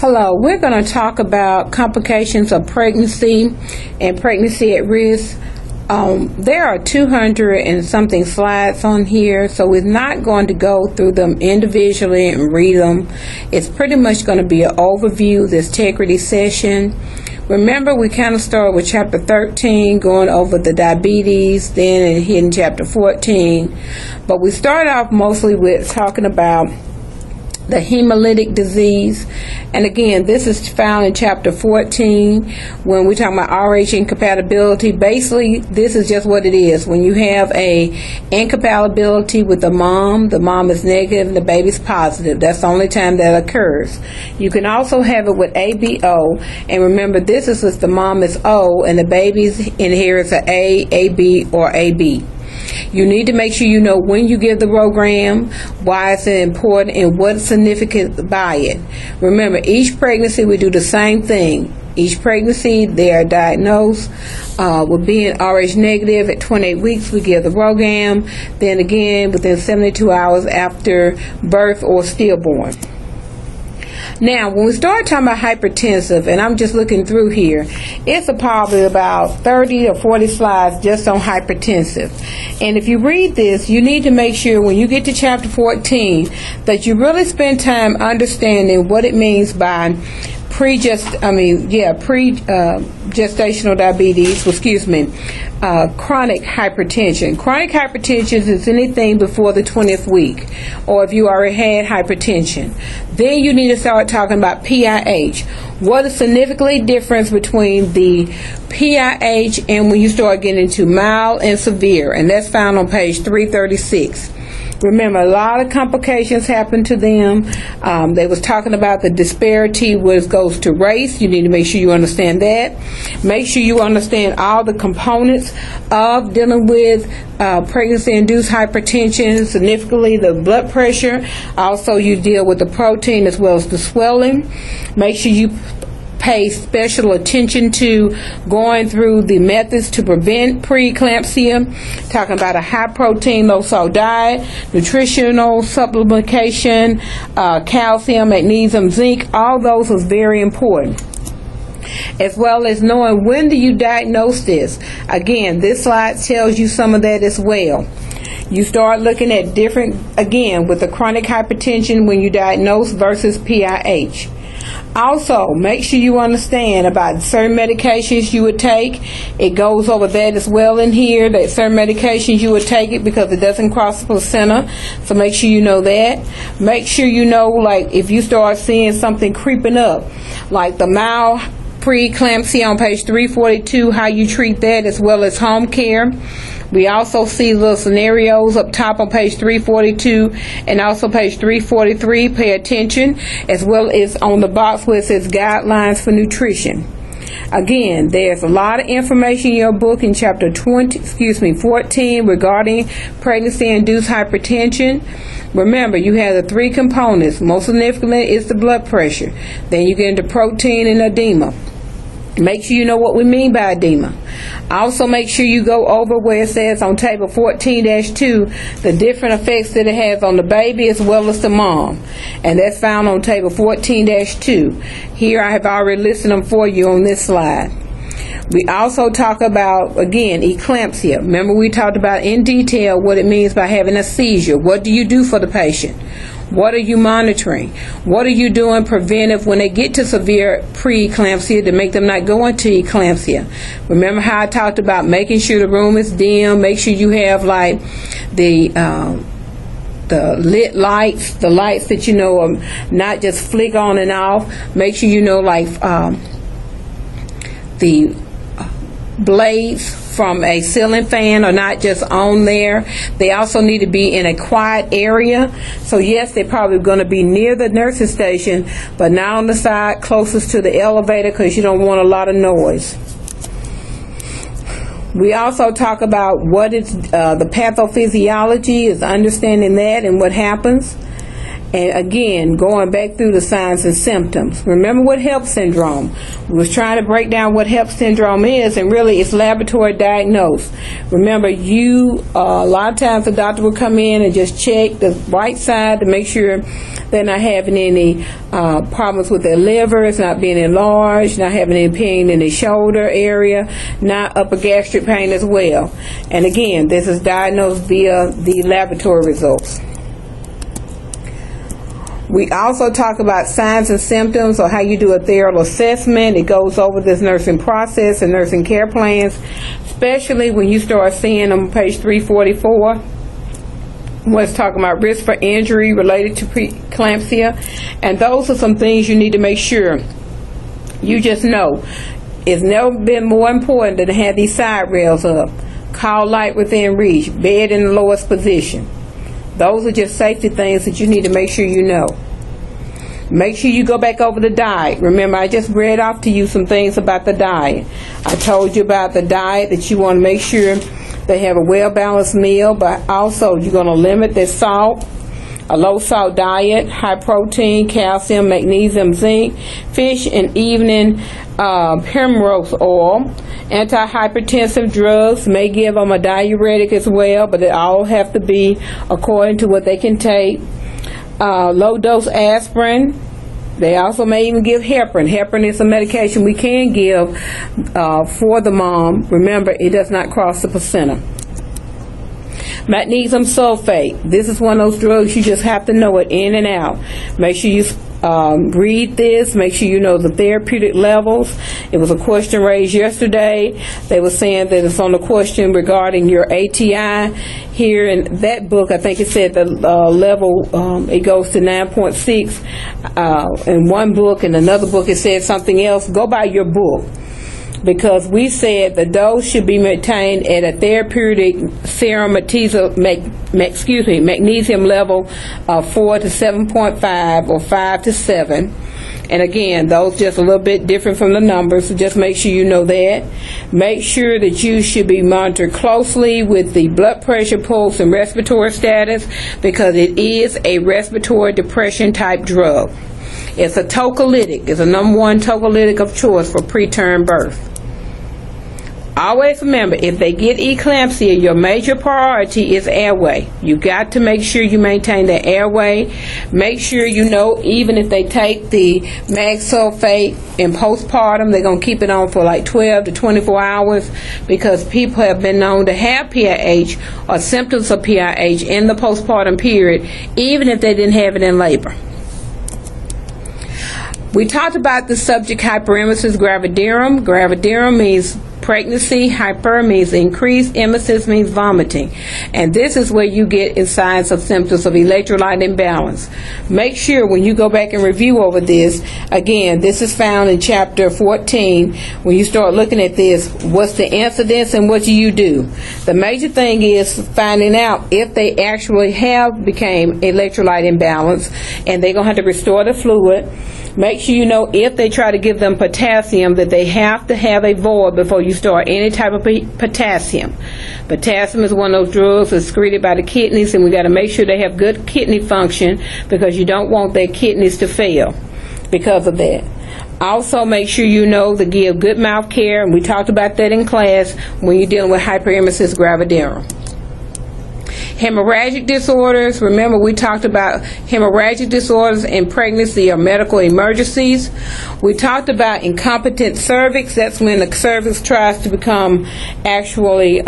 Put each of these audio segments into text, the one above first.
Hello, we're going to talk about complications of pregnancy and pregnancy at risk. There are 200 and something slides on here, so we're not going to go through them individually and read them. It's pretty much going to be an overview, this integrity session. Remember, we kind of started with chapter 13, going over the diabetes, then hitting chapter 14. But we started off mostly with talking about the hemolytic disease. And again, this is found in chapter 14 when we're talking about RH incompatibility. Basically, this is just what it is. When you have a incompatibility with the mom is negative and the baby's positive. That's the only time that occurs. You can also have it with ABO. And remember, this is if the mom is O and the baby's inherits an A, AB, or AB. You need to make sure you know when you give the program, why it's important, and what's significant by it. Remember, each pregnancy we do the same thing. Each pregnancy they are diagnosed with being RH negative. At 28 weeks we give the program. Then again within 72 hours after birth or stillborn. Now, when we start talking about hypertensive, and I'm just looking through here, it's probably about 30 or 40 slides just on hypertensive. And if you read this, you need to make sure when you get to chapter 14 that you really spend time understanding what it means by gestational diabetes, chronic hypertension. Chronic hypertension is anything before the 20th week, or if you already had hypertension. Then you need to start talking about PIH. What is significantly difference between the PIH and when you start getting into mild and severe, and that's found on page 336. Remember, a lot of complications happen to them. They was talking about the disparity when it goes to race. You need to make sure you understand that. Make sure you understand all the components of dealing with pregnancy-induced hypertension, significantly the blood pressure. Also, you deal with the protein as well as the swelling. Make sure you pay special attention to going through the methods to prevent preeclampsia, talking about a high protein, low salt diet, nutritional supplementation, calcium, magnesium, zinc. All those is very important, as well as knowing when do you diagnose this. Again, this slide tells you some of that as well. You start looking at different, again, with the chronic hypertension when you diagnose versus PIH. Also, make sure you understand about certain medications you would take. It goes over that as well in here, that certain medications you would take it because it doesn't cross the placenta. So make sure you know that. Make sure you know, like, if you start seeing something creeping up, like the mild preeclampsia on page 342, how you treat that, as well as home care. We also see little scenarios up top on page 342 and also page 343. Pay attention, as well as on the box where it says guidelines for nutrition. Again, there's a lot of information in your book in chapter 14 regarding pregnancy-induced hypertension. Remember, you have the three components. Most significantly is the blood pressure. Then you get into protein and edema. Make sure you know what we mean by edema. Also, make sure you go over where it says on table 14-2 the different effects that it has on the baby as well as the mom. And that's found on table 14-2. Here I have already listed them for you on this slide. We also talk about, again, eclampsia. Remember, we talked about in detail what it means by having a seizure. What do you do for the patient? What are you monitoring? What are you doing preventive when they get to severe preeclampsia to make them not go into eclampsia? Remember how I talked about making sure the room is dim, make sure you have like the lit lights, the lights that you know are not just flick on and off. Make sure you know like the blades from a ceiling fan are not just on there. They also need to be in a quiet area. So yes, they're probably going to be near the nursing station, but not on the side closest to the elevator because you don't want a lot of noise. We also talk about what is the pathophysiology, is understanding that and what happens. And again, going back through the signs and symptoms. Remember what HELP syndrome? We was trying to break down what HELP syndrome is, and really it's laboratory diagnosed. Remember, a lot of times the doctor will come in and just check the right side to make sure they're not having any problems with their liver, it's not being enlarged, not having any pain in the shoulder area, not upper gastric pain as well. And again, this is diagnosed via the laboratory results. We also talk about signs and symptoms, or how you do a thorough assessment. It goes over this nursing process and nursing care plans, especially when you start seeing on page 344. What's talking about risk for injury related to preeclampsia. And those are some things you need to make sure you just know. It's never been more important than to have these side rails up, call light within reach, bed in the lowest position. Those are just safety things that you need to make sure you know. Make sure you go back over the diet. Remember, I just read off to you some things about the diet. I told you about the diet, that you want to make sure they have a well-balanced meal, but also you're going to limit their salt, a low-salt diet, high protein, calcium, magnesium, zinc, fish, and evening primrose oil. Antihypertensive drugs may give them a diuretic as well, but it all have to be according to what they can take. Low-dose aspirin. They also may even give heparin. Heparin is a medication we can give for the mom. Remember, it does not cross the placenta. Magnesium sulfate. This is one of those drugs you just have to know it in and out. Make sure you read this. Make sure you know the therapeutic levels. It was a question raised yesterday. They were saying that it's on the question regarding your ATI. Here in that book, I think it said the level, it goes to 9.6. In one book, in another book, it said something else. Go by your book. Because we said the dose should be maintained at a therapeutic serum magnesium level of 4 to 7.5 or 5 to 7. And again, those just a little bit different from the numbers, so just make sure you know that. Make sure that you should be monitored closely with the blood pressure, pulse, and respiratory status, because it is a respiratory depression type drug. It's a tocolytic. It's a #1 tocolytic of choice for preterm birth. Always remember, if they get eclampsia, your major priority is airway. You got to make sure you maintain the airway. Make sure you know, even if they take the mag sulfate in postpartum, they're going to keep it on for like 12 to 24 hours, because people have been known to have PIH or symptoms of PIH in the postpartum period, even if they didn't have it in labor. We talked about the subject Hyperemesis Gravidarum. Gravidarum means pregnancy, hyper means increased, emesis means vomiting. And this is where you get in signs of symptoms of electrolyte imbalance. Make sure when you go back and review over this, again, this is found in chapter 14. When you start looking at this, what's the incidence and what do you do? The major thing is finding out if they actually have became electrolyte imbalance, and they're going to have to restore the fluid. Make sure you know, if they try to give them potassium, that they have to have a void before you start any type of potassium. Potassium is one of those drugs that's excreted by the kidneys, and we got to make sure they have good kidney function, because you don't want their kidneys to fail because of that. Also, make sure you know to give good mouth care, and we talked about that in class when you're dealing with Hyperemesis Gravidarum. Hemorrhagic disorders. Remember, we talked about hemorrhagic disorders in pregnancy or medical emergencies. We talked about incompetent cervix. That's when the cervix tries to become actually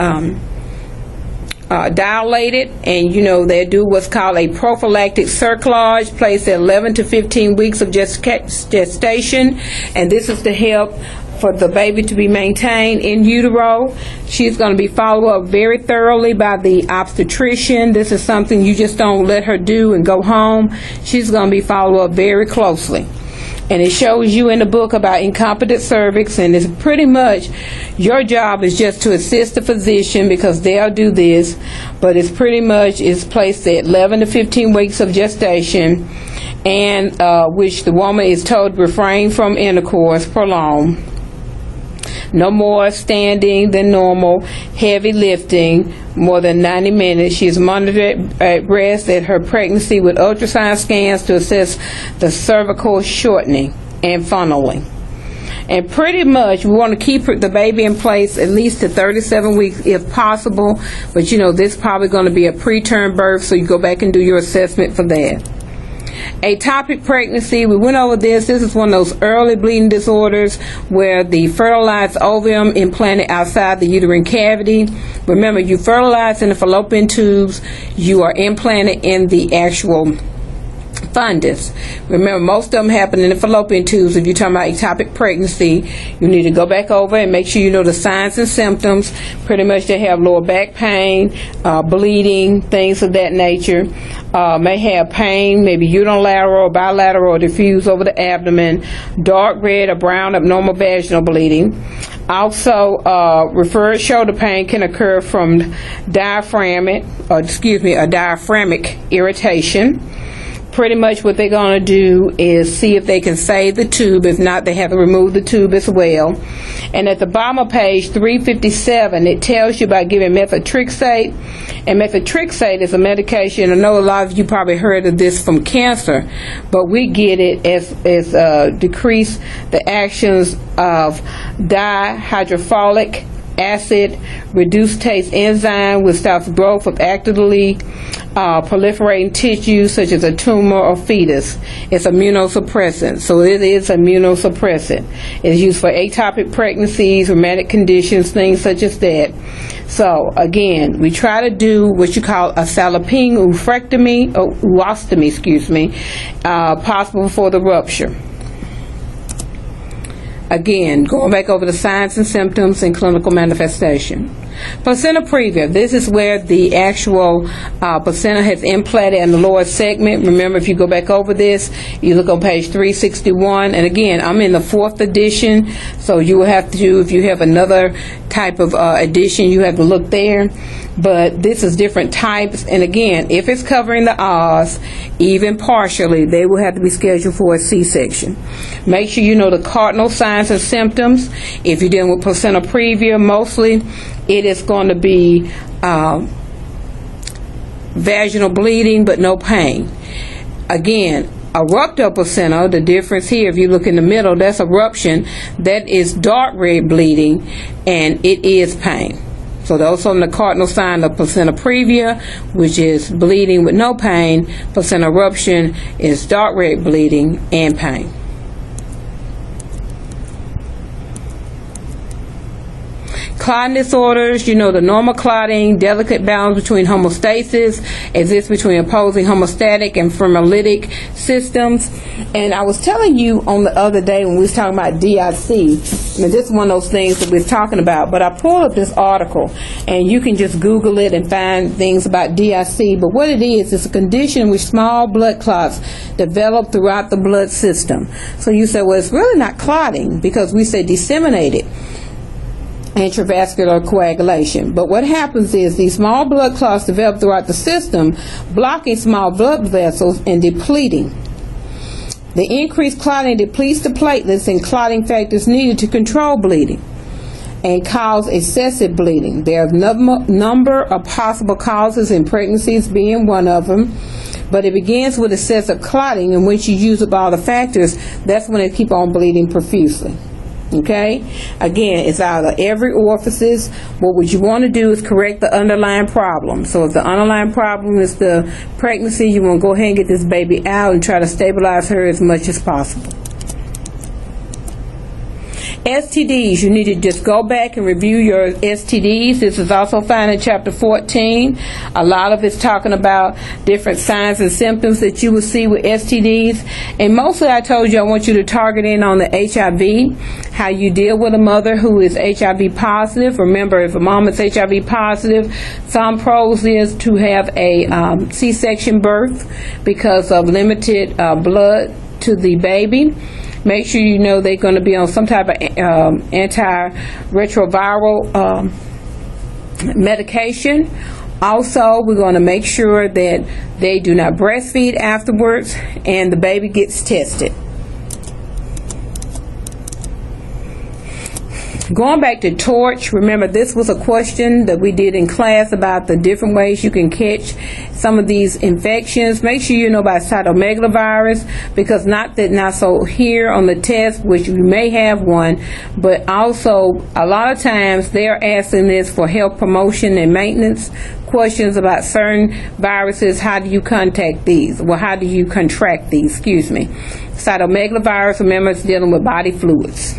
dilated, and they do what's called a prophylactic cerclage, placed at 11 to 15 weeks of gestation, and this is to help for the baby to be maintained in utero. She's going to be followed up very thoroughly by the obstetrician. This is something you just don't let her do and go home. She's going to be followed up very closely. And it shows you in the book about incompetent cervix, and it's pretty much your job is just to assist the physician, because they'll do this, but it's pretty much is placed at 11 to 15 weeks of gestation, and which the woman is told to refrain from intercourse prolonged. no more standing than normal, heavy lifting, more than 90 minutes. She is monitored at rest at her pregnancy with ultrasound scans to assess the cervical shortening and funneling. And pretty much we want to keep the baby in place at least to 37 weeks if possible, but you know this is probably going to be a preterm birth, so you go back and do your assessment for that. Ectopic pregnancy, we went over this. This is one of those early bleeding disorders where the fertilized ovum implanted outside the uterine cavity. Remember, you fertilize in the fallopian tubes, you are implanted in the actual fundus. Remember, most of them happen in the fallopian tubes. If you're talking about ectopic pregnancy, you need to go back over and make sure you know the signs and symptoms. Pretty much they have lower back pain, bleeding, things of that nature. May have pain, maybe unilateral or bilateral or diffuse over the abdomen, dark red or brown abnormal vaginal bleeding. Also, referred shoulder pain can occur from diaphragmic irritation. Pretty much what they're going to do is see if they can save the tube. If not, they have to remove the tube as well. And at the bottom of page 357, it tells you about giving methotrexate. And methotrexate is a medication. I know a lot of you probably heard of this from cancer, but we get it as decrease the actions of dihydrofolic acid, reduced taste enzyme, which stops growth of actively proliferating tissues such as a tumor or fetus. It's immunosuppressant, so it is immunosuppressant. It's used for ectopic pregnancies, rheumatic conditions, things such as that. So again, we try to do what you call a salpinge oostomy, possible before the rupture. Again, going back over the signs and symptoms and clinical manifestation. Placenta previa, this is where the actual placenta has implanted in the lower segment. Remember, if you go back over this, you look on page 361, and again, I'm in the 4th edition, so you will have to, if you have another type of edition, you have to look there. But this is different types, and again, if it's covering the O's, even partially, they will have to be scheduled for a C-section. Make sure you know the cardinal signs and symptoms. If you're dealing with placenta previa, mostly it is going to be vaginal bleeding but no pain. Again, a rupture placenta, the difference here, if you look in the middle, that's eruption. That is dark red bleeding, and it is pain. So those are the cardinal sign of placenta previa, which is bleeding with no pain. Placenta eruption is dark red bleeding and pain. Clotting disorders, you know, the normal clotting, delicate balance between homeostasis, exists between opposing homeostatic and hemolytic systems. And I was telling you on the other day when we was talking about DIC, I mean, this is one of those things that we're talking about, but I pulled up this article, and you can just Google it and find things about DIC. But what it is, it's a condition in which small blood clots develop throughout the blood system. So you say, well, it's really not clotting, because we say disseminated intravascular coagulation. But what happens is these small blood clots develop throughout the system, blocking small blood vessels and depleting. The increased clotting depletes the platelets and clotting factors needed to control bleeding and cause excessive bleeding. There are a number of possible causes, in pregnancies being one of them, but it begins with excessive clotting, and once you use up all the factors, that's when it keep on bleeding profusely. Okay, again, it's out of every orifice. What would you want to do is correct the underlying problem. So if the underlying problem is the pregnancy, you want to go ahead and get this baby out and try to stabilize her as much as possible. STDs, you need to just go back and review your STDs. This is also found in chapter 14. A lot of it's talking about different signs and symptoms that you will see with STDs. And mostly I told you I want you to target in on the HIV, how you deal with a mother who is HIV positive. Remember, if a mom is HIV positive, some pros is to have a C-section birth because of limited blood to the baby. Make sure you know they're going to be on some type of antiretroviral medication. Also, we're going to make sure that they do not breastfeed afterwards and the baby gets tested. Going back to torch, remember this was a question that we did in class about the different ways you can catch some of these infections. Make sure you know about cytomegalovirus, because not so here on the test, which you may have one, but also a lot of times they're asking this for health promotion and maintenance questions about certain viruses. How do you contact these? Well, how do you contract these? Excuse me. Cytomegalovirus, remember, it's dealing with body fluids.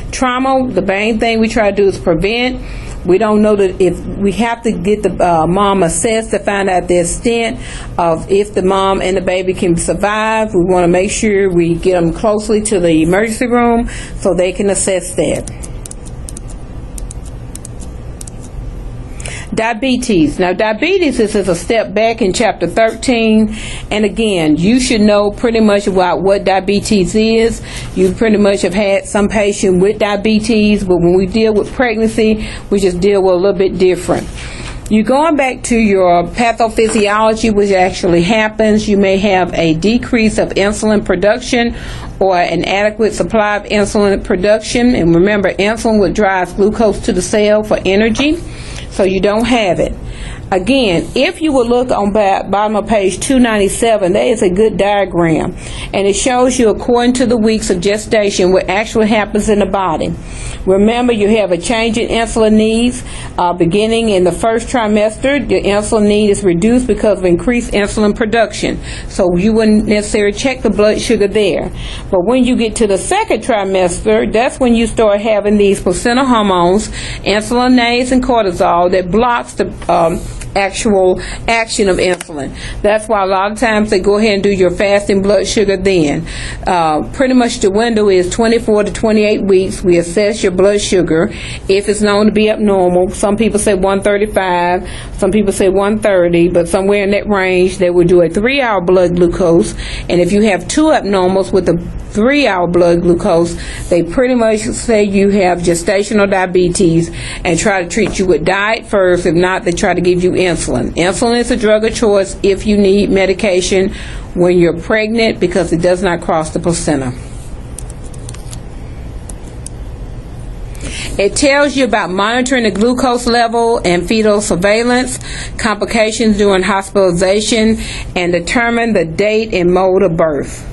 Trauma, the main thing we try to do is prevent. We don't know that if we have to get the mom assessed to find out the extent of if the mom and the baby can survive. We want to make sure we get them closely to the emergency room so they can assess that. Diabetes. Now, diabetes is a step back in chapter 13, and again, you should know pretty much about what diabetes is. You pretty much have had some patient with diabetes, but when we deal with pregnancy, we just deal with a little bit different. You're going back to your pathophysiology, which actually happens. You may have a decrease of insulin production or an adequate supply of insulin production, and remember, insulin would drive glucose to the cell for energy. So you don't have it. Again, if you will look on bottom of page 297, that is a good diagram, and it shows you according to the weeks of gestation what actually happens in the body. Remember, you have a change in insulin needs beginning in the first trimester. Your insulin need is reduced because of increased insulin production, so you wouldn't necessarily check the blood sugar there. But when you get to the second trimester, that's when you start having these placental hormones, insulinase and cortisol, that blocks the actual action of insulin. That's why a lot of times they go ahead and do your fasting blood sugar then. Pretty much the window is 24 to 28 weeks. We assess your blood sugar if it's known to be abnormal. Some people say 135, some people say 130, but somewhere in that range they will do a 3-hour blood glucose, and if you have two abnormals with a 3-hour blood glucose, they pretty much say you have gestational diabetes and try to treat you with diet first. If not, they try to give you insulin. Insulin is a drug of choice if you need medication when you're pregnant because it does not cross the placenta. It tells you about monitoring the glucose level and fetal surveillance, complications during hospitalization, and determine the date and mode of birth.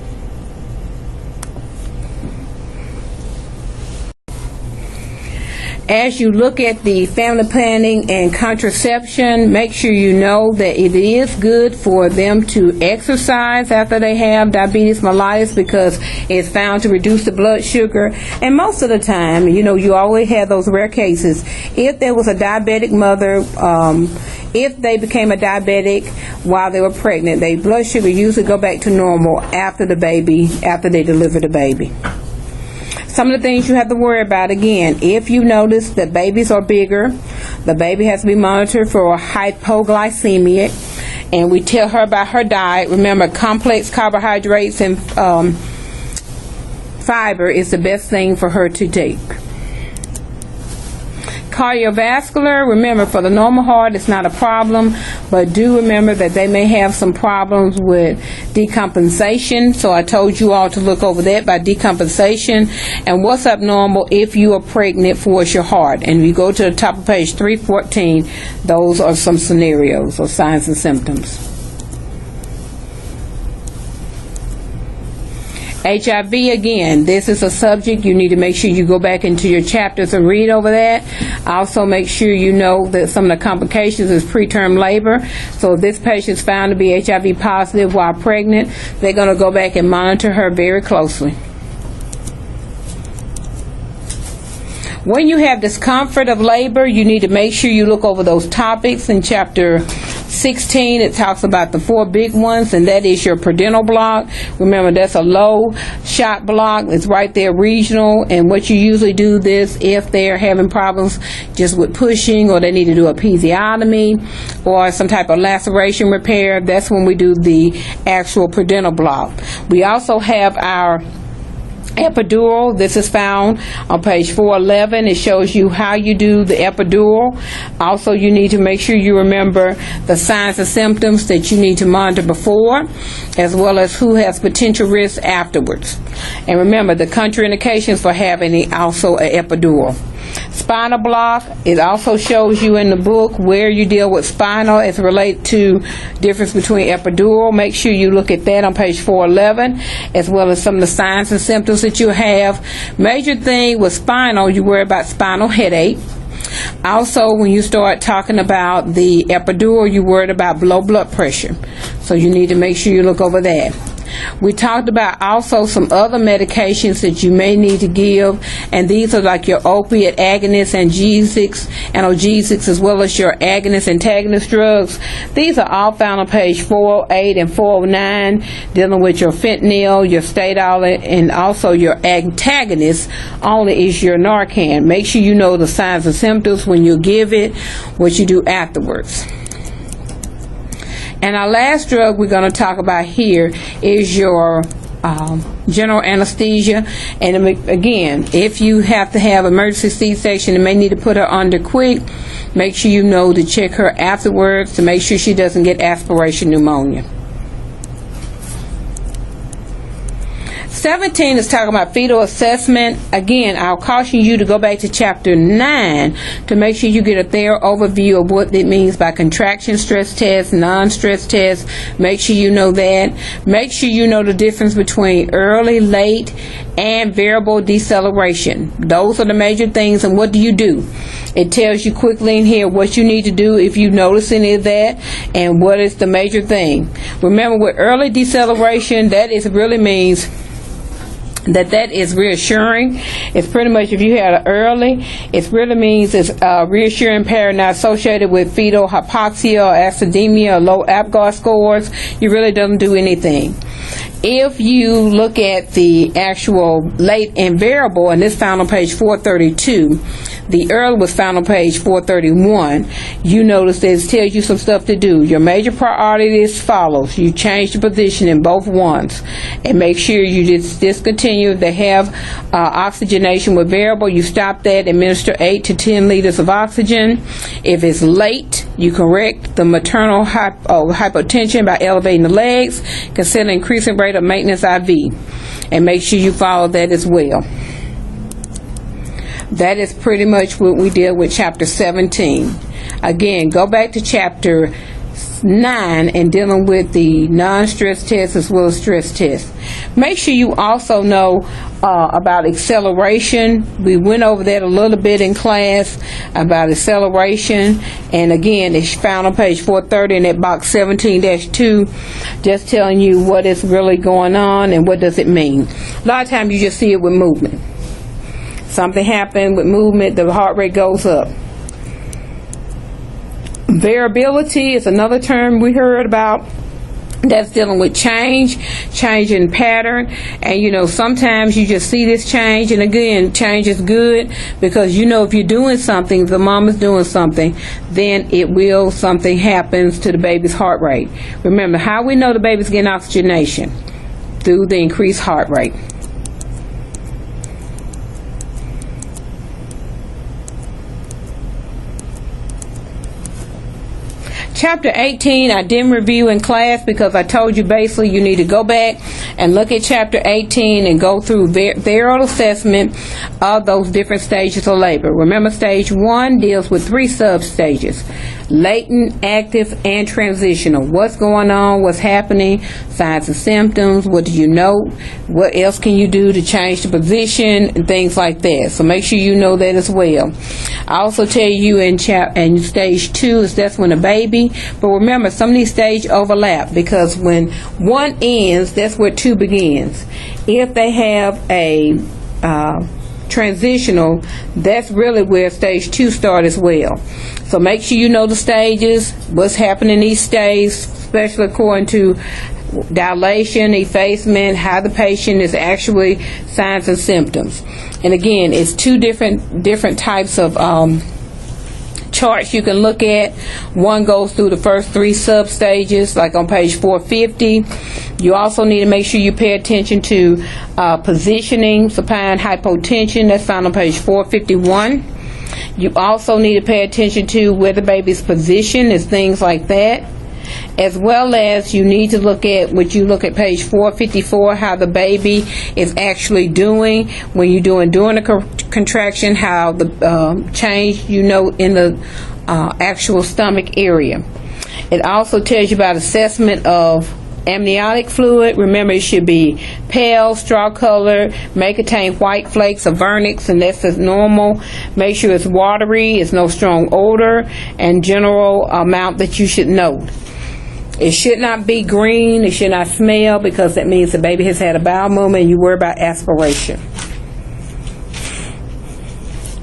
As you look at the family planning and contraception, make sure you know that it is good for them to exercise after they have diabetes mellitus because it's found to reduce the blood sugar. And most of the time, you always have those rare cases. If there was a diabetic mother, if they became a diabetic while they were pregnant, their blood sugar usually go back to normal after they deliver the baby. Some of the things you have to worry about, again, if you notice that babies are bigger, the baby has to be monitored for hypoglycemia, and we tell her about her diet. Remember, complex carbohydrates and fiber is the best thing for her to take. Cardiovascular, remember, for the normal heart it's not a problem, but do remember that they may have some problems with decompensation, so I told you all to look over that by decompensation. And what's abnormal if you are pregnant for your heart, and if you go to the top of page 314, those are some scenarios or signs and symptoms. HIV, again, this is a subject you need to make sure you go back into your chapters and read over that. Also make sure you know that some of the complications is preterm labor. So if this patient is found to be HIV positive while pregnant, they're going to go back and monitor her very closely. When you have discomfort of labor, you need to make sure you look over those topics. In chapter 16, it talks about the 4 big ones, and that is your prudental block. Remember, that's a low shot block. It's right there regional, and what you usually do this if they're having problems just with pushing, or they need to do a episiotomy or some type of laceration repair, that's when we do the actual prudental block. We also have our Epidural, this is found on page 411. It shows you how you do the epidural. Also, you need to make sure you remember the signs and symptoms that you need to monitor before, as well as who has potential risks afterwards. And remember, the contraindications for having also an epidural. Spinal block, it also shows you in the book where you deal with spinal as related to difference between epidural. Make sure you look at that on page 411, as well as some of the signs and symptoms that you have. Major thing with spinal, you worry about spinal headache. Also, when you start talking about the epidural, you're worried about low blood pressure. So you need to make sure you look over that. We talked about also some other medications that you may need to give, and these are like your opiate agonists, analgesics, as well as your agonist antagonist drugs. These are all found on page 408 and 409, dealing with your fentanyl, your Stadol, and also your antagonist only is your Narcan. Make sure you know the signs and symptoms when you give it, what you do afterwards. And our last drug we're going to talk about here is your general anesthesia. And again, if you have to have emergency C-section and may need to put her under quick, make sure you know to check her afterwards to make sure she doesn't get aspiration pneumonia. 17 is talking about fetal assessment. Again, I'll caution you to go back to chapter 9 to make sure you get a thorough overview of what it means by contraction stress test, non-stress test. Make sure you know that. Make sure you know the difference between early, late, and variable deceleration. Those are the major things. And what do? It tells you quickly in here what you need to do if you notice any of that and what is the major thing. Remember, with early deceleration, that really means that is reassuring. It's pretty much if you had an early, it really means it's reassuring pattern not associated with fetal hypoxia or acidemia or low APGAR scores. You really don't do anything. If you look at the actual late and variable, and this found on page 432, the early was found on page 431, you notice that it tells you some stuff to do. Your major priority is follows. You change the position in both ones. And make sure you discontinue. If they have oxygenation with variable, you stop that, administer 8 to 10 liters of oxygen. If it's late, you correct the maternal hypotension by elevating the legs. Consider increasing rate of maintenance IV, and make sure you follow that as well. That is pretty much what we did with chapter 17. Again, go back to chapter 9 and dealing with the non-stress test as well as stress test. Make sure you also know about acceleration. We went over that a little bit in class about acceleration, and again it's found on page 430 in that box 17-2, just telling you what is really going on and what does it mean. A lot of times you just see it with movement. Something happened with movement, the heart rate goes up. Variability is another term we heard about. That's dealing with change in pattern, and sometimes you just see this change, and again, change is good because if you're doing something, if the mom is doing something, then something happens to the baby's heart rate. Remember, how we know the baby's getting oxygenation? Through the increased heart rate. Chapter 18 I didn't review in class because I told you basically you need to go back and look at chapter 18 and go through thorough assessment of those different stages of labor. Remember, stage 1 deals with 3 sub-stages: latent, active, and transitional. What's going on, what's happening, signs and symptoms, what do you know, what else can you do to change the position, and things like that. So make sure you know that as well. I also tell you in stage 2 is that's when a baby, but remember some of these stages overlap because when 1 ends, that's where 2 begins. If they have a transitional, that's really where stage 2 starts as well. So make sure you know the stages, what's happening in each stage, especially according to dilation, effacement, how the patient is actually signs and symptoms. And again, it's 2 different types of charts charts you can look at. One goes through the first 3 substages, like on page 450. You also need to make sure you pay attention to positioning, supine hypotension. That's found on page 451. You also need to pay attention to where the baby's position is, things like that. As well as you need to look at, what you look at page 454, how the baby is actually doing when you're doing during the contraction, how the change in the actual stomach area. It also tells you about assessment of amniotic fluid. Remember, it should be pale, straw colored, may contain white flakes or vernix, and that's as normal. Make sure it's watery, it's no strong odor, and general amount that you should note. It should not be green, it should not smell, because that means the baby has had a bowel movement and you worry about aspiration.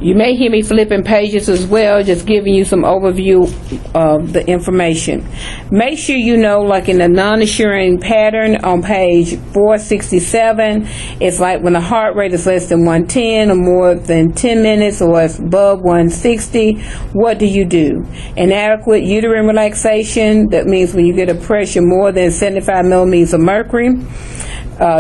You may hear me flipping pages as well, just giving you some overview of the information. Make sure you know, like in the non-assuring pattern on page 467, it's like when the heart rate is less than 110 or more than 10 minutes or it's above 160, what do you do? Inadequate uterine relaxation, that means when you get a pressure more than 75 millimeters of mercury.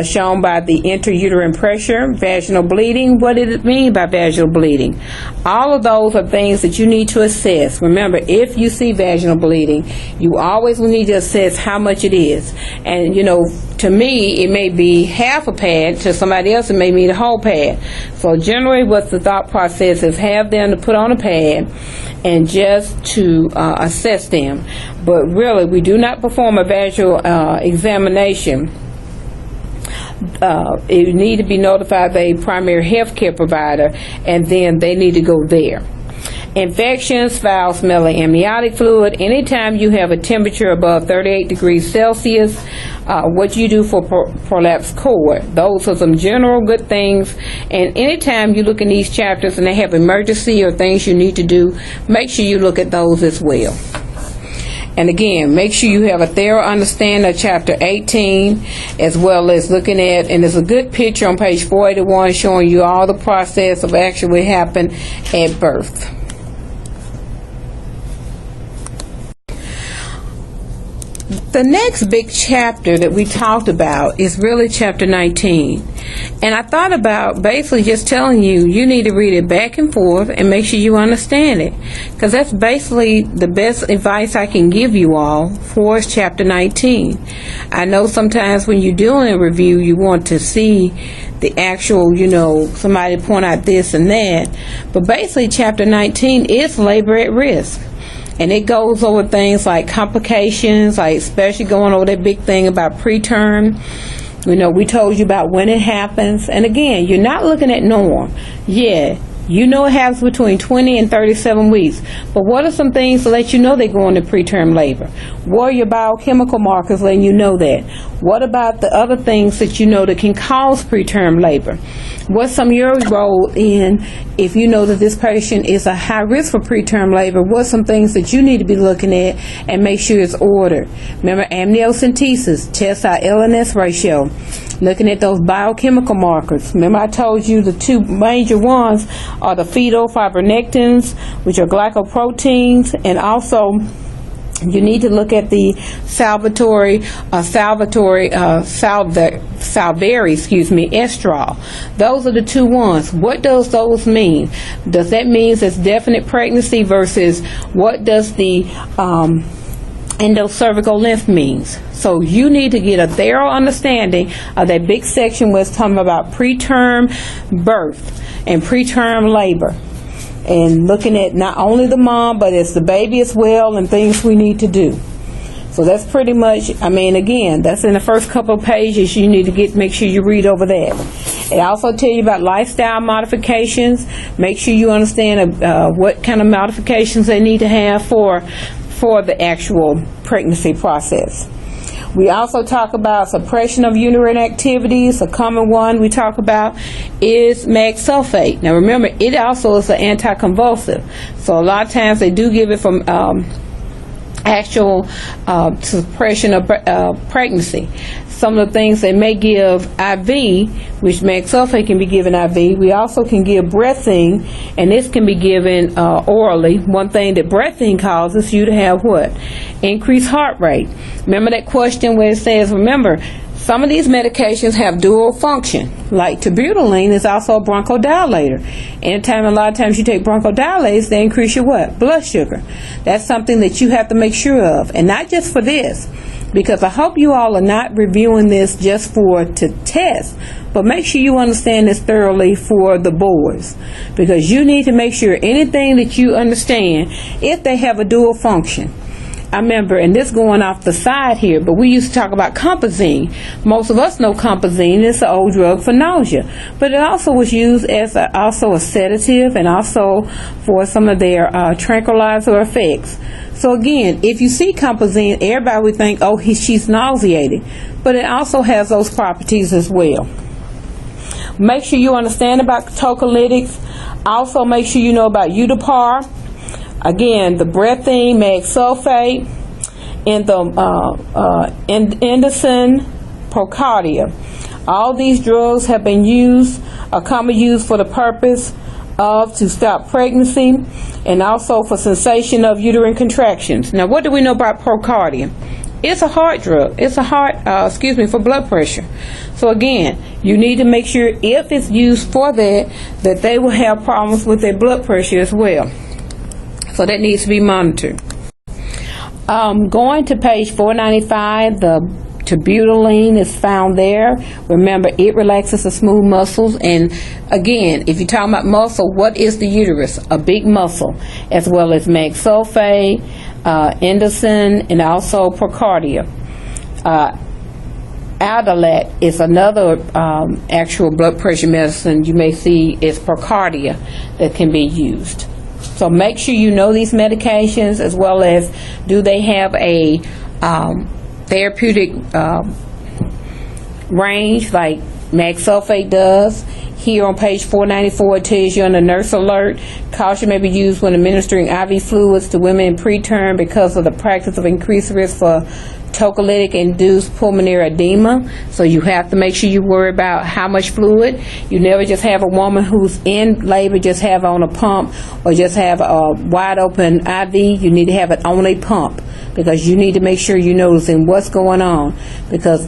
Shown by the intrauterine pressure. Vaginal bleeding, what did it mean by vaginal bleeding? All of those are things that you need to assess. Remember, if you see vaginal bleeding, you always will need to assess how much it is. And to me, it may be half a pad, to somebody else it may be the whole pad. So generally what the thought process is, have them to put on a pad and just to assess them. But really, we do not perform a vaginal examination. You need to be notified by a primary health care provider, and then they need to go there. Infections, foul smelling amniotic fluid. Anytime you have a temperature above 38 degrees Celsius, what you do for prolapsed cord. Those are some general good things. And anytime you look in these chapters and they have emergency or things you need to do, make sure you look at those as well. And again, make sure you have a thorough understanding of Chapter 18, as well as looking at, and there's a good picture on page 481 showing you all the process of actually happened at birth. The next big chapter that we talked about is really Chapter 19. And I thought about basically just telling you, you need to read it back and forth and make sure you understand it. Because that's basically the best advice I can give you all for Chapter 19. I know sometimes when you're doing a review, you want to see the actual, somebody point out this and that. But basically Chapter 19 is labor at risk. And it goes over things like complications, like especially going over that big thing about preterm. We told you about when it happens. And again, you're not looking at norm. Yeah, it happens between 20 and 37 weeks. But what are some things to let you know they're going to preterm labor? What are your biochemical markers letting you know that? What about the other things that you know that can cause preterm labor? What's some of your role in, if you know that this patient is a high risk for preterm labor, what's some things that you need to be looking at and make sure it's ordered? Remember, amniocentesis, test our LNS ratio, looking at those biochemical markers. Remember I told you the two major ones are the fetal fibronectins, which are glycoproteins, and also you need to look at the salivary estrol. Those are the two ones. What does those mean? Does that mean it's definite pregnancy versus what does the endocervical lymph means? So you need to get a thorough understanding of that big section where it's talking about preterm birth and preterm labor. And looking at not only the mom, but it's the baby as well, and things we need to do. So that's pretty much, again, that's in the first couple of pages. You need to make sure you read over that. It also tells you about lifestyle modifications. Make sure you understand what kind of modifications they need to have for the actual pregnancy process. We also talk about suppression of uterine activities. A common one we talk about is Magnesium Sulfate. Now remember, it also is an anticonvulsive. So a lot of times they do give it from actual suppression of pregnancy. Some of the things they may give IV, which Magnesium Sulfate can be given IV. We also can give breathing, and this can be given orally. One thing that breathing causes you to have what? Increased heart rate. Remember that question where it says, remember, some of these medications have dual function, like terbutaline is also a bronchodilator. Anytime, a lot of times you take bronchodilators, they increase your what? Blood sugar. That's something that you have to make sure of, and not just for this, because I hope you all are not reviewing this just to test, but make sure you understand this thoroughly for the boards, because you need to make sure anything that you understand, if they have a dual function. I remember, and this going off the side here, but we used to talk about compazine. Most of us know compazine is an old drug for nausea, but it also was used as also a sedative and also for some of their tranquilizer effects. So again, if you see compazine, everybody would think, oh, she's nauseating, but it also has those properties as well. Make sure you understand about tocolytics. Also make sure you know about Udipar. Again, the breathing, Magnesium Sulfate, and the Induced, Procardia. All these drugs have been used, are commonly used for the purpose of to stop pregnancy and also for cessation of uterine contractions. Now, what do we know about Procardia? It's a heart drug. It's a heart, for blood pressure. So again, you need to make sure if it's used for that they will have problems with their blood pressure as well. So that needs to be monitored. Going to page 495, the terbutaline is found there. Remember, it relaxes the smooth muscles. And again, if you're talking about muscle, what is the uterus? A big muscle, as well as Magnesium Sulfate, Induced, and also Procardia. Adalat is another actual blood pressure medicine you may see is Procardia that can be used. So make sure you know these medications, as well as do they have a therapeutic range like Magnesium Sulfate does. Here on page 494 it tells you on the nurse alert, caution may be used when administering IV fluids to women in preterm because of the practice of increased risk for tocolytic induced pulmonary edema. So you have to make sure you worry about how much fluid. You never just have a woman who's in labor just have on a pump or just have a wide open IV. You need to have it on a pump, because you need to make sure you're noticing what's going on, because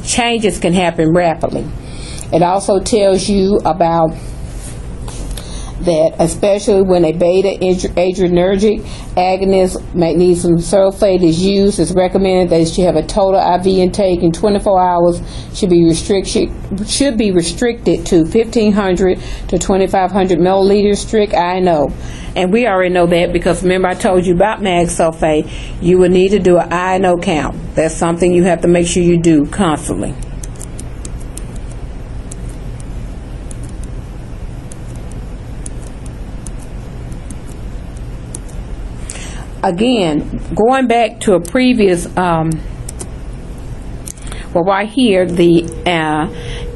changes can happen rapidly. It also tells you about that, especially when a beta-adrenergic agonist, magnesium sulfate, is used, it's recommended that it should have a total IV intake in 24 hours, should be restricted to 1,500 to 2,500 milliliters strict INO. And we already know that, because remember I told you about Magnesium Sulfate, you will need to do an INO count. That's something you have to make sure you do constantly. Again, going back to a previous, right here, the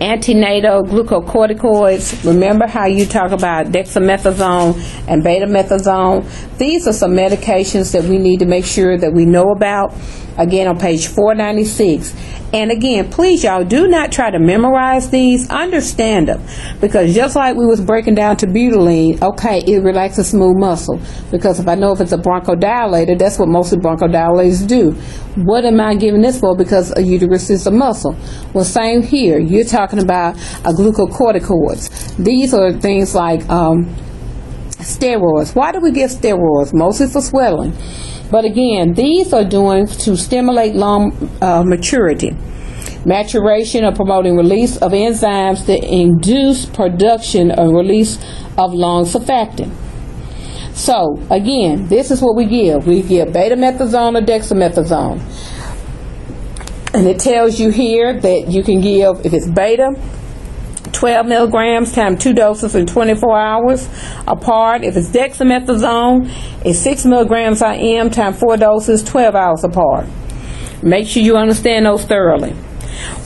antenatal glucocorticoids. Remember how you talk about dexamethasone and betamethasone? These are some medications that we need to make sure that we know about. Again, on page 496. And again, please, y'all, do not try to memorize these. Understand them, because just like we was breaking down terbutaline, okay, it relaxes smooth muscle, because if I know if it's a bronchodilator, that's what most of bronchodilators do. What am I giving this for? Because a uterus is a muscle. Well, same here. You're talking about glucocorticoids. These are things like steroids. Why do we give steroids? Mostly for swelling. But again, these are doing to stimulate lung maturity, maturation, or promoting release of enzymes that induce production or release of lung surfactant. So again, this is what we give. We give betamethasone or dexamethasone. And it tells you here that you can give, if it's beta, 12 milligrams times 2 doses in 24 hours apart. If it's dexamethasone, it's 6 milligrams IM times 4 doses, 12 hours apart. Make sure you understand those thoroughly.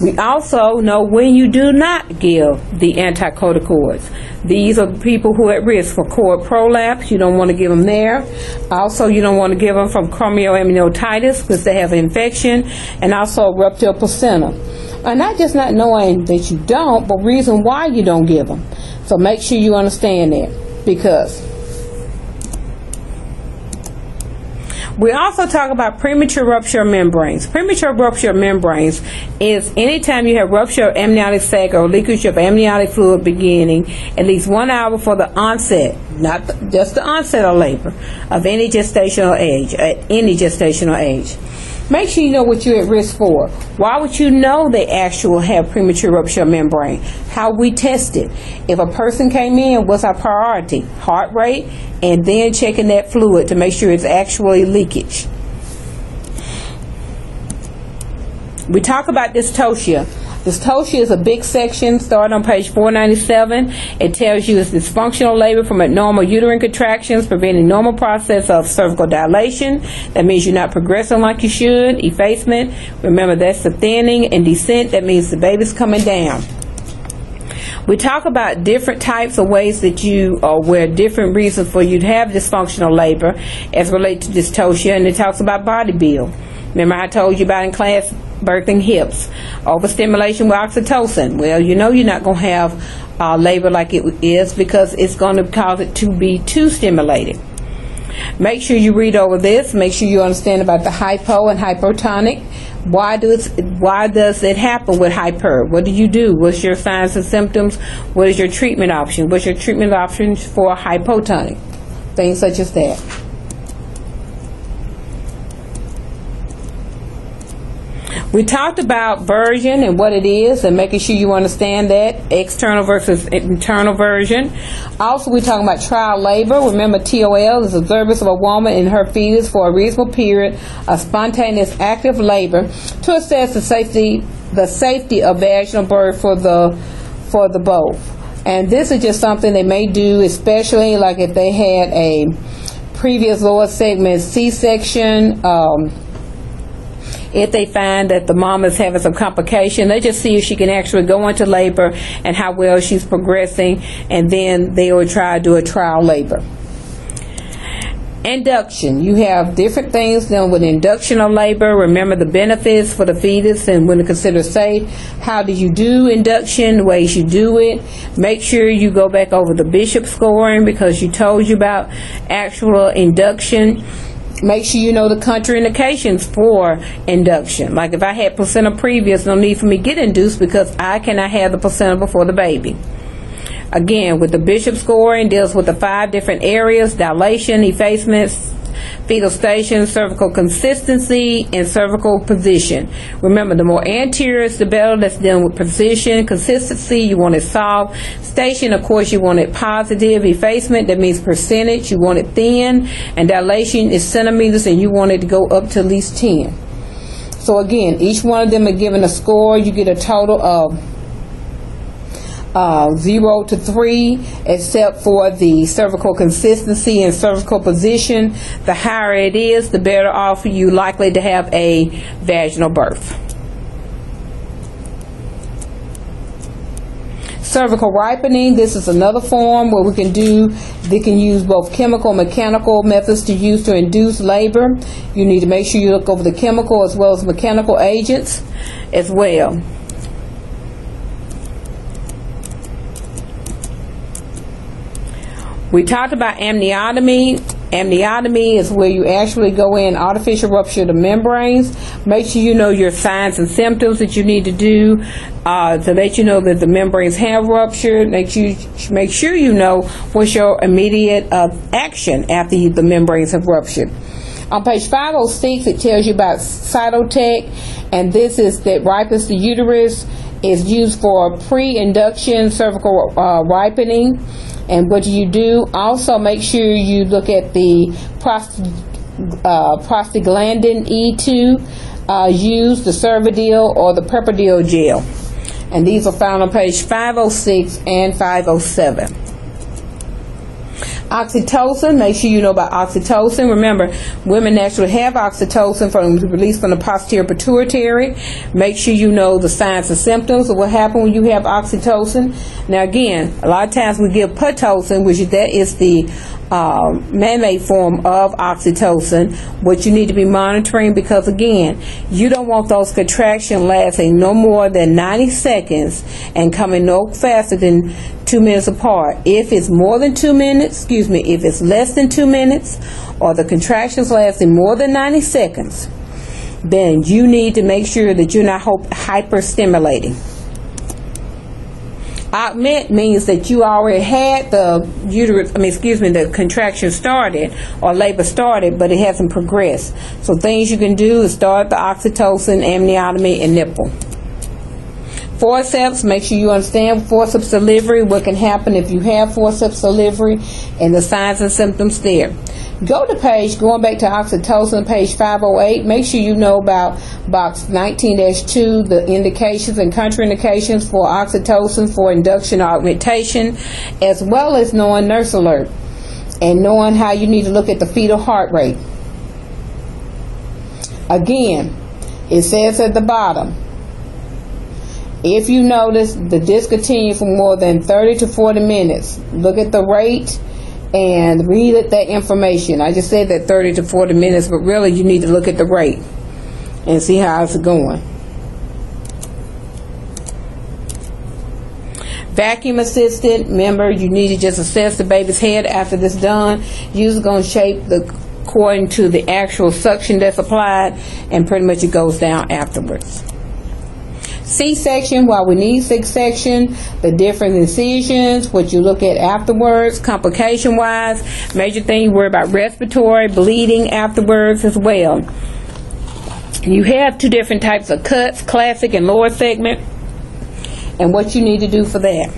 We also know when you do not give the anticorticoids. These are people who are at risk for cord prolapse. You don't want to give them there. Also, you don't want to give them from chorioamnionitis because they have an infection, and also rupture placenta. And not just not knowing that you don't, but reason why you don't give them. So make sure you understand that, because we also talk about premature rupture of membranes. Premature rupture of membranes is anytime you have rupture of amniotic sac or leakage of amniotic fluid beginning at least 1 hour before the onset, not just the onset of labor, of any gestational age, at any gestational age. Make sure you know what you're at risk for. Why would you know they actually have premature rupture of membrane? How we test it. If a person came in, what's our priority? Heart rate, and then checking that fluid to make sure it's actually leakage. We talk about dystocia. Dystocia is a big section, starting on page 497. It tells you it's dysfunctional labor from abnormal uterine contractions, preventing normal process of cervical dilation. That means you're not progressing like you should. Effacement, remember that's the thinning. And descent, that means the baby's coming down. We talk about different types of ways that you, or where different reasons for you to have dysfunctional labor as related to dystocia, and it talks about body build. Remember I told you about in class, birthing hips, overstimulation with oxytocin. Well, you know you're not going to have labor like it is because it's going to cause it to be too stimulated. Make sure you read over this. Make sure you understand about the hypo and hypotonic. Why does it happen with hyper? What do you do? What's your signs and symptoms? What is your treatment option? What's your treatment options for hypotonic? Things such as that. We talked about version and what it is and making sure you understand that, external versus internal version. Also, we're talking about trial labor. Remember, TOL is observance of a woman and her fetus for a reasonable period of spontaneous active labor to assess the safety of vaginal birth for the both. And this is just something they may do, especially like if they had a previous lower segment C-section. If they find that the mom is having some complication, they just see if she can actually go into labor and how well she's progressing, and then they will try to do a trial labor. Induction. You have different things done with induction of labor. Remember the benefits for the fetus and when to consider safe. How do you do induction, the ways you do it. Make sure you go back over the Bishop scoring because you told you about actual induction. Make sure you know the contraindications for induction. Like if I had placenta previous, no need for me to get induced because I cannot have the placenta before the baby. Again, with the Bishop scoring, deals with the 5 different areas: dilation, effacements, fetal station, cervical consistency, and cervical position. Remember, the more anterior is the better. That's dealing with position. Consistency, you want it soft. Station, of course, you want it positive. Effacement, that means percentage. You want it thin. And dilation is centimeters, and you want it to go up to at least 10. So again, each one of them are given a score. You get a total of 0 to 3, except for the cervical consistency and cervical position. The higher it is, the better off you likely to have a vaginal birth. Cervical ripening, this is another form where they can use both chemical and mechanical methods to use to induce labor. You need to make sure you look over the chemical as well as mechanical agents as well. We talked about amniotomy. Amniotomy is where you actually go in, artificial rupture the membranes. Make sure you know your signs and symptoms that you need to do to let you know that the membranes have ruptured. Make sure you know what's your immediate action after the membranes have ruptured. On page 506, it tells you about cytotech, and this is that ripens the uterus. Is used for pre-induction cervical ripening. And what do you do? Also, make sure you look at the prostaglandin E2 used, the Cervidil or the Prepidil gel. And these are found on page 506 and 507. Oxytocin, make sure you know about oxytocin. Remember, women naturally have oxytocin released from the posterior pituitary. Make sure you know the signs and symptoms of what happens when you have oxytocin. Now again, a lot of times we give Pitocin, which that is the man-made form of oxytocin, which you need to be monitoring, because again, you don't want those contractions lasting no more than 90 seconds and coming no faster than 2 minutes apart. If it's more than 2 minutes, if it's less than 2 minutes, or the contractions lasting more than 90 seconds, then you need to make sure that you're not hyperstimulating. Augment means that you already had the contraction started or labor started, but it hasn't progressed. So things you can do is start the oxytocin, amniotomy, and nipple. Forceps, make sure you understand forceps delivery, what can happen if you have forceps delivery, and the signs and symptoms there. Go to going back to oxytocin, page 508. Make sure you know about box 19-2, the indications and contraindications for oxytocin for induction or augmentation, as well as knowing nurse alert and knowing how you need to look at the fetal heart rate. Again, it says at the bottom, if you notice the discontinue for more than 30 to 40 minutes, look at the rate and read that information. I just said that 30 to 40 minutes, but really you need to look at the rate and see how it's going. Vacuum assisted, remember you need to just assess the baby's head after this done. Usually going to shape according to the actual suction that's applied, and pretty much it goes down afterwards. C-section, while we need C-section, the different incisions, what you look at afterwards, complication-wise, major thing you worry about respiratory, bleeding afterwards as well. You have two different types of cuts, classic and lower segment, and what you need to do for that.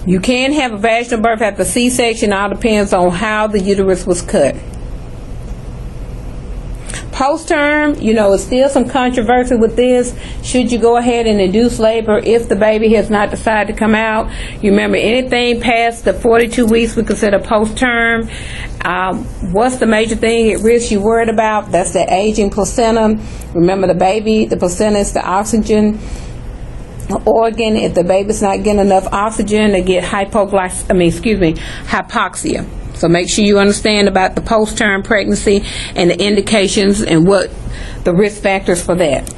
You can have a vaginal birth after C-section, all depends on how the uterus was cut. Postterm, it's still some controversy with this. Should you go ahead and induce labor if the baby has not decided to come out? You remember, anything past the 42 weeks we consider postterm. What's the major thing at risk you're worried about? That's the aging placenta. Remember, the placenta is the oxygen organ. If the baby's not getting enough oxygen, they get hypoxia. So make sure you understand about the post-term pregnancy and the indications and what the risk factors for that.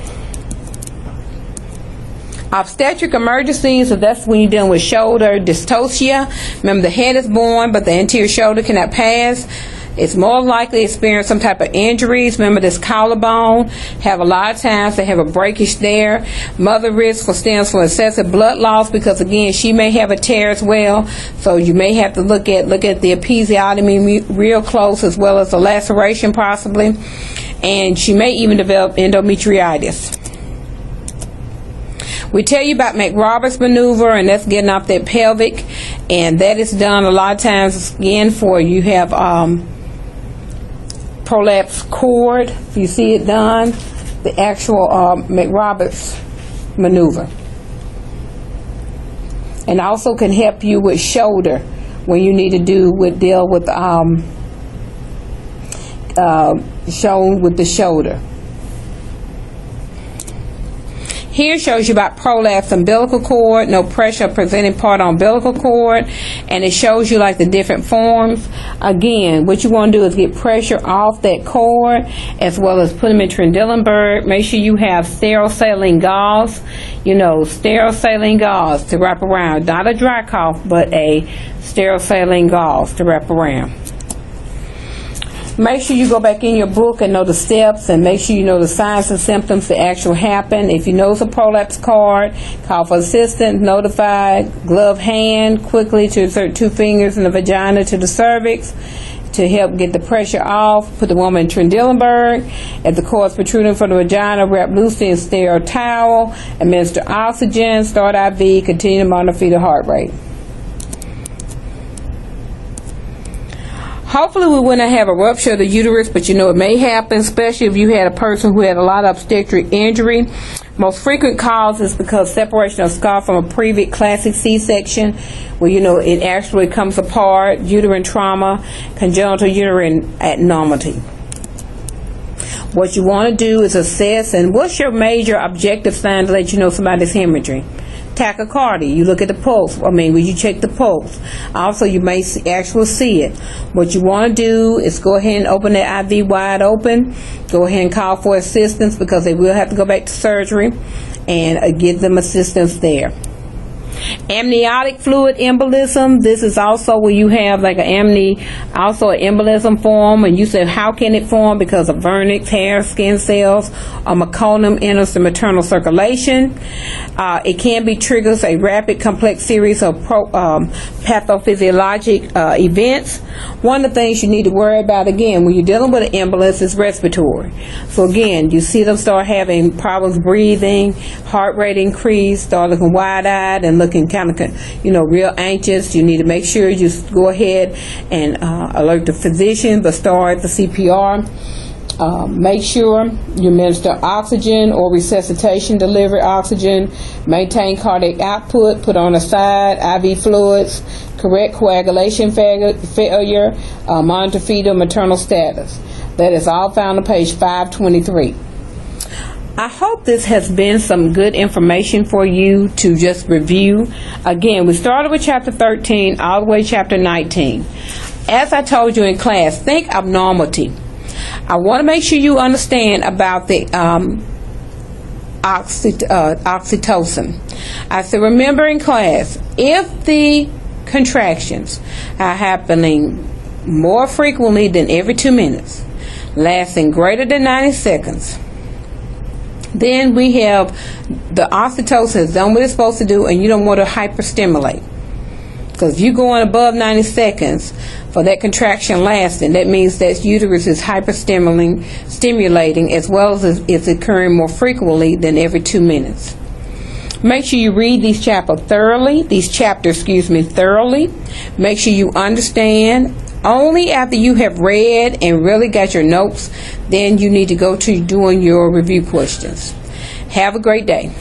Obstetric emergencies, so that's when you're dealing with shoulder dystocia. Remember, the head is born, but the anterior shoulder cannot pass. It's more likely to experience some type of injuries. Remember, this collarbone, have a lot of times they have a breakage there. Mother risk stands for excessive blood loss, because again, she may have a tear as well. So you may have to look at the episiotomy real close, as well as a laceration possibly. And she may even develop endometritis. We tell you about McRoberts maneuver, and that's getting off that pelvic, and that is done a lot of times again for you have prolapsed cord. If you see it done, the actual McRoberts maneuver, and also can help you with shoulder when you need to deal with shown with the shoulder. Here shows you about prolapsed umbilical cord, no pressure presenting part on umbilical cord, and it shows you like the different forms. Again, what you want to do is get pressure off that cord, as well as put them in Trendelenburg. Make sure you have sterile saline gauze, sterile saline gauze to wrap around. Not a dry cough, but a sterile saline gauze to wrap around. Make sure you go back in your book and know the steps, and make sure you know the signs and symptoms that actually happen. If you notice a prolapse cord, call for assistance, notify, glove hand, quickly to insert 2 fingers in the vagina to the cervix to help get the pressure off. Put the woman in Trendelenburg. If the cord is protruding from the vagina, wrap loosely in sterile towel, administer oxygen, start IV, continue to monitor fetal heart rate. Hopefully we wouldn't have a rupture of the uterus, but it may happen, especially if you had a person who had a lot of obstetric injury. Most frequent cause is because separation of scar from a previous classic C-section, where it actually comes apart, uterine trauma, congenital uterine abnormality. What you want to do is assess, and what's your major objective sign to let you know somebody's hemorrhaging? Tachycardia. You look at the pulse. Will you check the pulse? Also, you may actually see it. What you want to do is go ahead and open that IV wide open. Go ahead and call for assistance, because they will have to go back to surgery, and give them assistance there. Amniotic fluid embolism. This is also where you have like an embolism form, and you say, how can it form? Because of vernix, hair, skin cells, or meconium enters the maternal circulation. It can be triggers a rapid, complex series of pathophysiologic events. One of the things you need to worry about, again, when you're dealing with an embolus, is respiratory. So again, you see them start having problems breathing, heart rate increase, start looking wide-eyed and looking kind of, real anxious. You need to make sure you go ahead and alert the physician, but start the CPR. Make sure you administer oxygen or resuscitation delivery oxygen. Maintain cardiac output. Put on the side IV fluids. Correct coagulation failure. Monitor fetal maternal status. That is all found on page 523. I hope this has been some good information for you to just review. Again, we started with chapter 13 all the way to chapter 19. As I told you in class, think abnormality. I want to make sure you understand about the oxytocin. I said, remember in class, if the contractions are happening more frequently than every 2 minutes, lasting greater than 90 seconds, then we have the oxytocin has done what it's supposed to do, and you don't want to hyperstimulate. Because if you're going above 90 seconds for that contraction lasting, that means that uterus is hyperstimulating, as well as it's occurring more frequently than every 2 minutes. Make sure you read these chapters thoroughly. Make sure you understand. Only after you have read and really got your notes, then you need to go to doing your review questions. Have a great day.